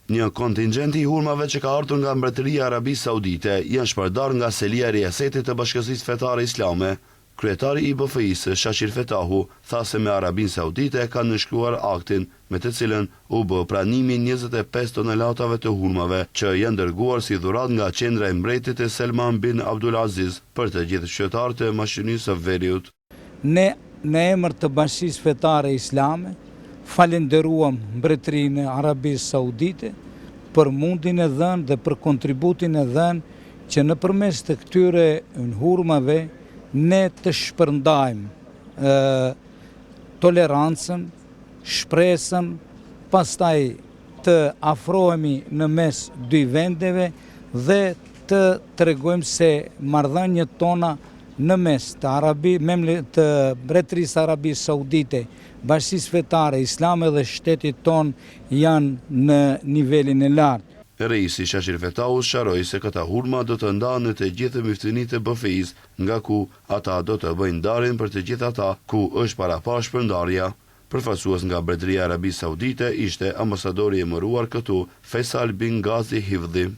Një kontingjent i hurmave që ka ardhur nga Mbretëria e Arabisë Saudite janë shpërdar nga selia e riasetit të Bashkësisë Fetare Islame. Kryetari i BFI-së, Shashir Fetahu, tha se me Arabinë Saudite kanë nënshkruar aktin me të cilën u bë pranimi 25 tonelatave të hurmave që janë dërguar si dhuratë nga qendra e mbretit e Salman bin Abdulaziz për të gjithë qytetarët e Maqedonisë së Veriut. Ne në emër të Bashkisë Fetare Islame falenderuam Mbretërinë e Arabisë Saudite për mundin e dhënë dhe për kontributin e dhënë që nëpërmes të këtyre hurmave ne të shpërndajmë tolerancën, shpresën, pastaj të afrohemi në mes dy vendeve dhe të tregojmë se marrëdhëniet tona në mes të Mbretërisë Arabisë Saudite, Bashkisë Fetare Islame dhe shtetit ton janë në nivelin e lartë. Reisi Shashir Fetahu sharoi se këta hurma do të ndahen në të gjithë miftynitë e BFI-s, nga ku ata do të bëjnë ndarjen për të gjithë ata ku është parapash shpërndarja. Përfaqësues nga Mbretëria e Arabisë Saudite ishte ambasadori i emëruar këtu, Faisal bin Ghazi Hifdhi.